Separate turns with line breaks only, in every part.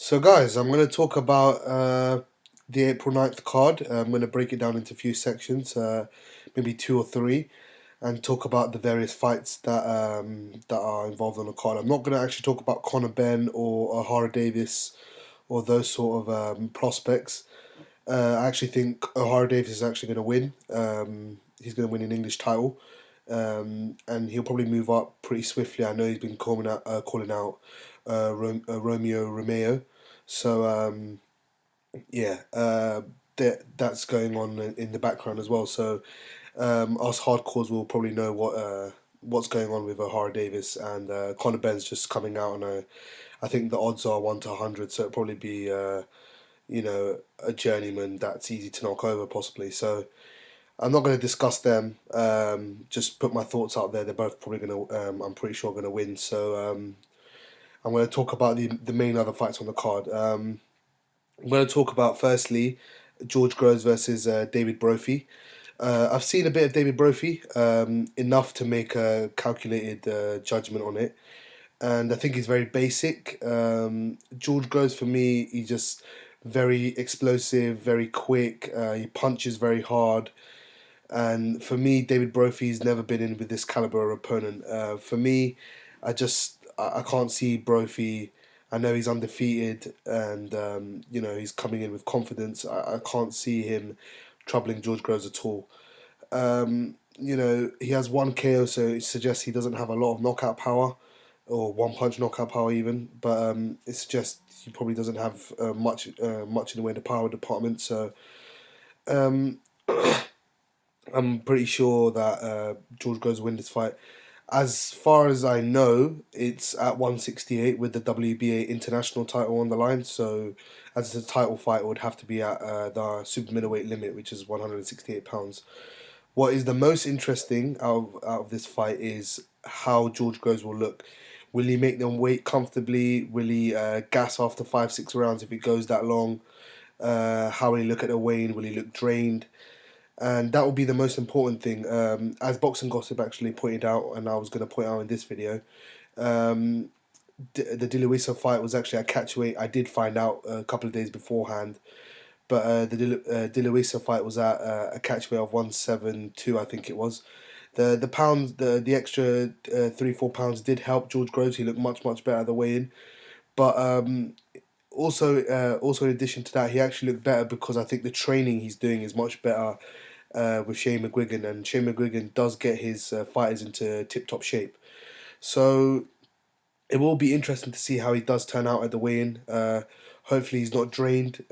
So, guys, I'm going to talk about the April 9th card. I'm going to break it down into a few sections, maybe two or three, and talk about the various fights that are involved on the card. I'm not going to actually talk about Conor Benn or Ohara Davis or those sort of prospects. I actually think Ohara Davis is actually going to win. He's going to win an English title, and he'll probably move up pretty swiftly. I know he's been calling out Romeo Romeo. So yeah, that's going on in the background as well. So us hardcores will probably know what's going on with O'Hara Davis and Conor Benn's just coming out, and I think the odds are 1 to 100, so it'll probably be a journeyman that's easy to knock over possibly. So I'm not going to discuss them. Just put my thoughts out there. They're both probably going to. I'm pretty sure going to win. So I'm going to talk about the main other fights on the card. I'm going to talk about firstly George Groves versus David Brophy. I've seen a bit of David Brophy, enough to make a calculated judgment on it, and I think he's very basic. George Groves for me, he's just very explosive, very quick. He punches very hard, and for me, David Brophy's never been in with this caliber of opponent. For me, I can't see Brophy. I know he's undefeated, and he's coming in with confidence. I can't see him troubling George Groves at all. He has one KO, so it suggests he doesn't have a lot of knockout power, or one punch knockout power even. But it suggests he probably doesn't have much in the way of the power department. So um, I'm pretty sure that George Groves will win this fight. As far as I know, it's at 168 with the WBA international title on the line. So, as a title fight, it would have to be at the super middleweight limit, which is 168 pounds. What is the most interesting out of this fight is how George Groves will look. Will he make them wait comfortably? Will he gas after 5, 6 rounds if it goes that long? How will he look at the weigh-in? Will he look drained? And that will be the most important thing. As Boxing Gossip actually pointed out, and I was going to point out in this video, um, the De Luisa fight was actually at catchweight. I did find out a couple of days beforehand, but the De Luisa fight was at a catchweight of 172, I think it was. The pounds, the extra 3 4 pounds did help George Groves. He looked much better at the weigh-in, but also in addition to that, he actually looked better because I think the training he's doing is much better with Shane McGuigan, and Shane McGuigan does get his fighters into tip-top shape. So it will be interesting to see how he does turn out at the weigh-in. Hopefully he's not drained.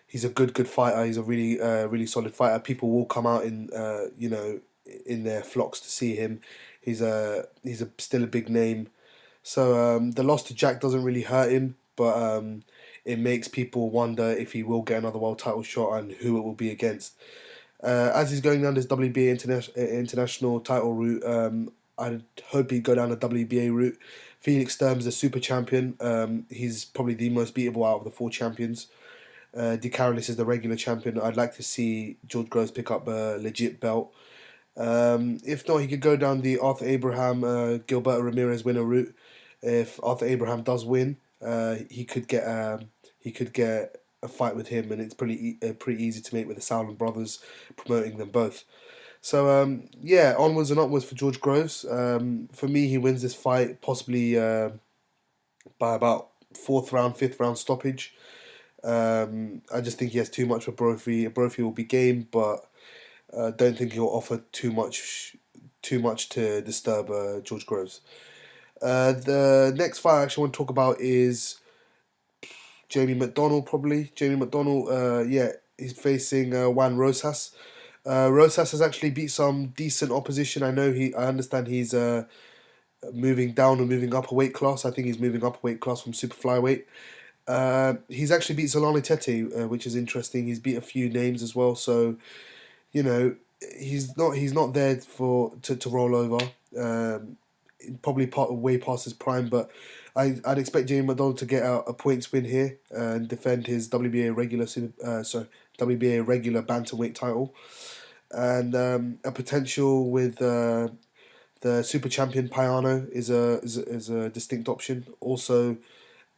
He's a good fighter. He's a really solid fighter. People will come out in their flocks to see him. He's still a big name. So the loss to Jack doesn't really hurt him, but it makes people wonder if he will get another world title shot and who it will be against. As he's going down this WBA international title route, I hope he'd go down the WBA route. Felix Sturm's the super champion. He's probably the most beatable out of the four champions. De Carolis is the regular champion. I'd like to see George Groves pick up a legit belt. If not, he could go down the Arthur Abraham, Gilberto Ramirez winner route. If Arthur Abraham does win, he could get a fight with him, and it's pretty easy to make with the Sauerland brothers promoting them both. So yeah, onwards and upwards for George Groves. For me, he wins this fight possibly by about fourth round, fifth round stoppage. I just think he has too much for Brophy. Brophy will be game, but don't think he'll offer too much to disturb George Groves. The next fight I actually want to talk about is Jamie McDonnell, probably. Jamie McDonnell, yeah, he's facing Juan Rosas. Rosas has actually beat some decent opposition. I understand he's moving down or moving up a weight class. I think he's moving up a weight class from super flyweight. He's actually beat Solani Tete, which is interesting. He's beat a few names as well, so you know he's not there to roll over. Um, Probably way past his prime, but I'd expect Jamie McDonald to get a points win here and defend his WBA regular bantamweight title, and a potential with the super champion Payano is a distinct option. Also,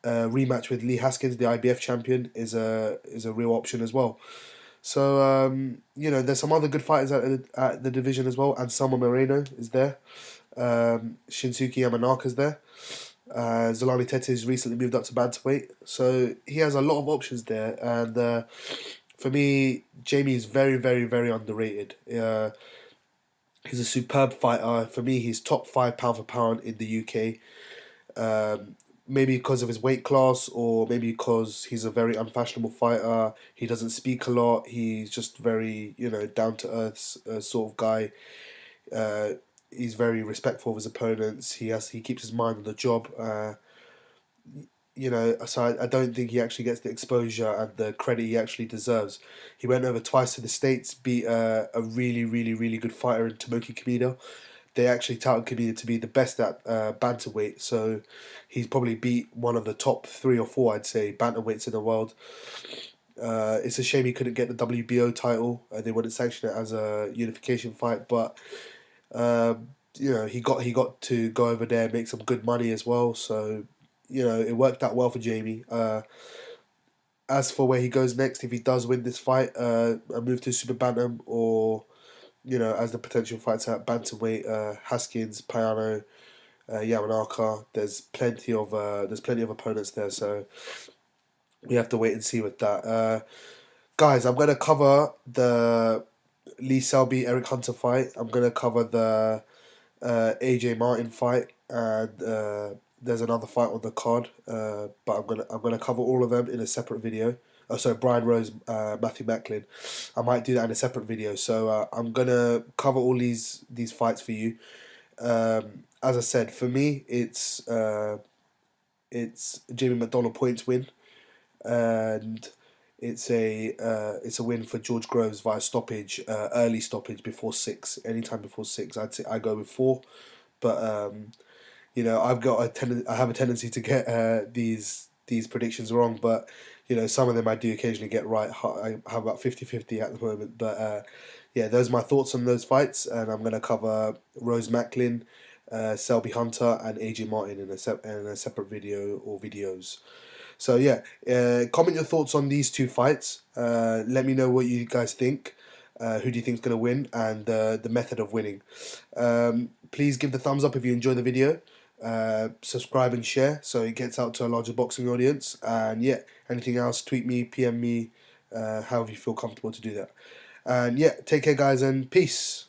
rematch with Lee Haskins, the IBF champion, is a real option as well. So there's some other good fighters at the division as well, and Sama Moreno is there. Shinsuke Yamanaka's there. Zolani Tete's recently moved up to bantamweight, so he has a lot of options there. And for me, Jamie is very, very, very underrated. He's a superb fighter. For me, he's top five pound for pound in the UK. Maybe because of his weight class, or maybe because he's a very unfashionable fighter. He doesn't speak a lot. He's just very, down to earth sort of guy. Uh, he's very respectful of his opponents. He keeps his mind on the job. So I don't think he actually gets the exposure and the credit he actually deserves. He went over twice to the States, beat a really, really, really good fighter in Tomoki Kameda. They actually touted Kameda to be the best at bantamweight, so he's probably beat one of the top three or four, I'd say, bantamweights in the world. It's a shame he couldn't get the WBO title. They wouldn't sanction it as a unification fight, but he got to go over there and make some good money as well. So it worked out well for Jamie. As for where he goes next, if he does win this fight, a move to super bantam, or as the potential fights at bantamweight, Haskins, Payano, Yamanaka. There's plenty of opponents there, so we have to wait and see with that. Guys, I'm gonna cover the Lee Selby Eric Hunter fight. I'm gonna cover the AJ Martin fight, and there's another fight on the card. But I'm gonna cover all of them in a separate video. Oh, sorry, Brian Rose, Matthew Macklin. I might do that in a separate video. So I'm gonna cover all these fights for you. As I said, for me, it's Jamie McDonnell points win, and it's a win for George Groves via stoppage, early stoppage before 6. Anytime before 6, I'd say I go with 4. But I have a tendency to get these predictions wrong, but some of them I do occasionally get right. I have about 50-50 at the moment, but yeah, those are my thoughts on those fights, and I'm gonna cover Rose Macklin, Selby Hunter, and AJ Martin in a separate video or videos. So yeah, comment your thoughts on these two fights. Let me know what you guys think. Who do you think is going to win, and the method of winning. Please give the thumbs up if you enjoy the video. Subscribe and share so it gets out to a larger boxing audience. And yeah, anything else, tweet me, PM me, however you feel comfortable to do that. And yeah, take care guys, and peace.